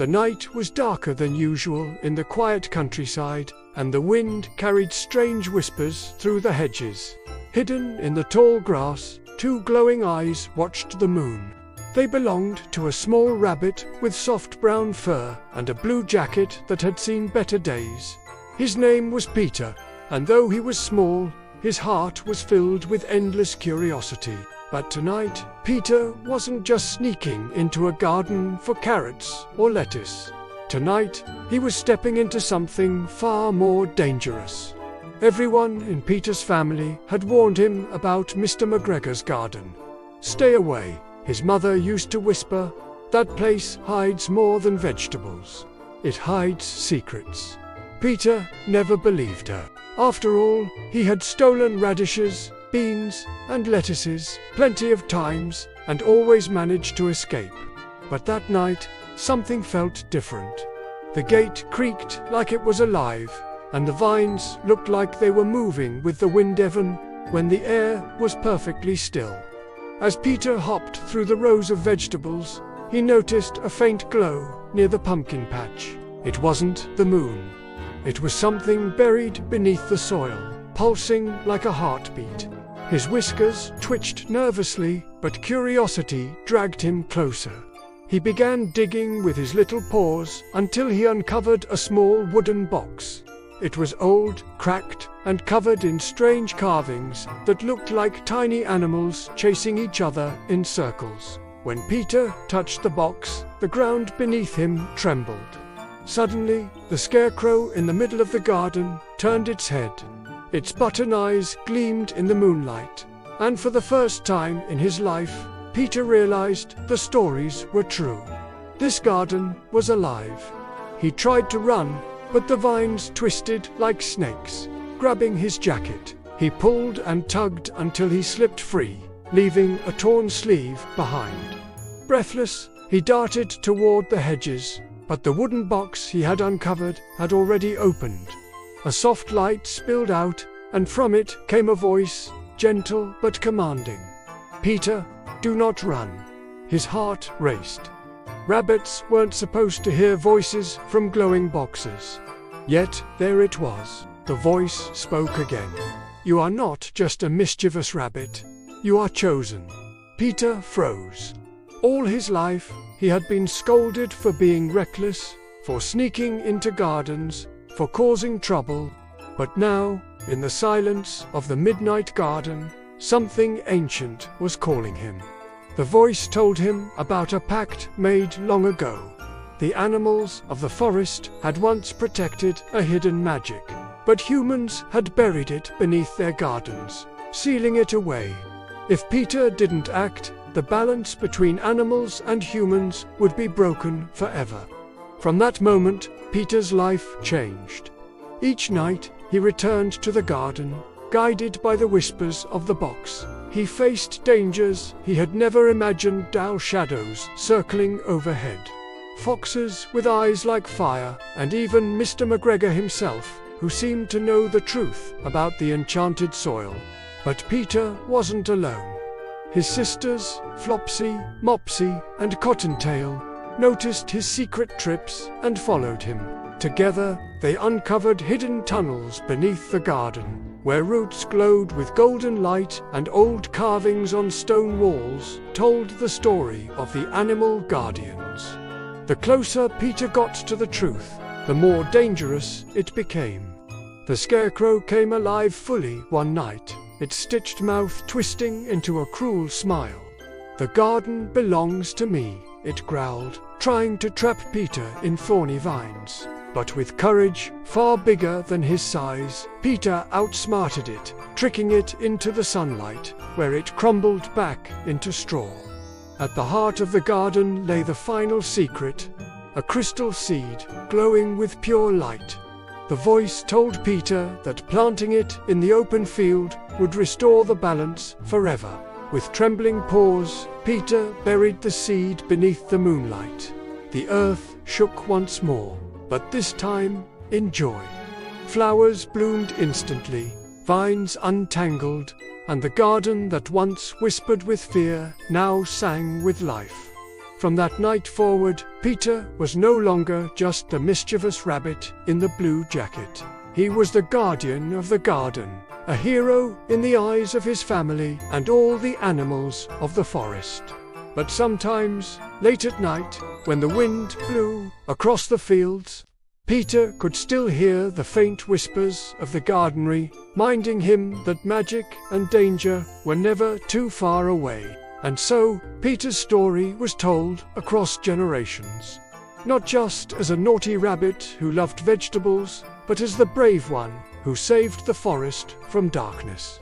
The night was darker than usual in the quiet countryside, and the wind carried strange whispers through the hedges. Hidden in the tall grass, two glowing eyes watched the moon. They belonged to a small rabbit with soft brown fur and a blue jacket that had seen better days. His name was Peter, and though he was small, his heart was filled with endless curiosity. But tonight, Peter wasn't just sneaking into a garden for carrots or lettuce. Tonight, he was stepping into something far more dangerous. Everyone in Peter's family had warned him about Mr. McGregor's garden. "Stay away," his mother used to whisper. "That place hides more than vegetables. It hides secrets." Peter never believed her. After all, he had stolen radishes, beans, and lettuces plenty of times and always managed to escape. But that night, something felt different. The gate creaked like it was alive, and the vines looked like they were moving with the wind even when the air was perfectly still. As Peter hopped through the rows of vegetables, he noticed a faint glow near the pumpkin patch. It wasn't the moon. It was something buried beneath the soil, pulsing like a heartbeat. His whiskers twitched nervously, but curiosity dragged him closer. He began digging with his little paws until he uncovered a small wooden box. It was old, cracked, and covered in strange carvings that looked like tiny animals chasing each other in circles. When Peter touched the box, the ground beneath him trembled. Suddenly, the scarecrow in the middle of the garden turned its head. Its button eyes gleamed in the moonlight, and for the first time in his life, Peter realized the stories were true. This garden was alive. He tried to run, but the vines twisted like snakes, grabbing his jacket. He pulled and tugged until he slipped free, leaving a torn sleeve behind. Breathless, he darted toward the hedges, but the wooden box he had uncovered had already opened. A soft light spilled out, and from it came a voice, gentle but commanding. "Peter, do not run." His heart raced. Rabbits weren't supposed to hear voices from glowing boxes. Yet there it was. The voice spoke again. "You are not just a mischievous rabbit. You are chosen." Peter froze. All his life, he had been scolded for being reckless, for sneaking into gardens, for causing trouble. But now, in the silence of the midnight garden, something ancient was calling him. The voice told him about a pact made long ago. The animals of the forest had once protected a hidden magic, but humans had buried it beneath their gardens, sealing it away. If Peter didn't act, the balance between animals and humans would be broken forever. From that moment, Peter's life changed. Each night, he returned to the garden, guided by the whispers of the box. He faced dangers he had never imagined, dull shadows circling overhead, foxes with eyes like fire, and even Mr. McGregor himself, who seemed to know the truth about the enchanted soil. But Peter wasn't alone. His sisters, Flopsy, Mopsy, and Cottontail, noticed his secret trips and followed him. Together, they uncovered hidden tunnels beneath the garden, where roots glowed with golden light and old carvings on stone walls told the story of the animal guardians. The closer Peter got to the truth, the more dangerous it became. The scarecrow came alive fully one night, its stitched mouth twisting into a cruel smile. "The garden belongs to me," it growled, trying to trap Peter in thorny vines. But with courage far bigger than his size, Peter outsmarted it, tricking it into the sunlight, where it crumbled back into straw. At the heart of the garden lay the final secret, a crystal seed glowing with pure light. The voice told Peter that planting it in the open field would restore the balance forever. With trembling paws, Peter buried the seed beneath the moonlight. The earth shook once more, but this time in joy. Flowers bloomed instantly, vines untangled, and the garden that once whispered with fear now sang with life. From that night forward, Peter was no longer just the mischievous rabbit in the blue jacket. He was the guardian of the garden, a hero in the eyes of his family and all the animals of the forest. But sometimes, late at night, when the wind blew across the fields, Peter could still hear the faint whispers of the gardenery, reminding him that magic and danger were never too far away. And so, Peter's story was told across generations. Not just as a naughty rabbit who loved vegetables, but as the brave one who saved the forest from darkness.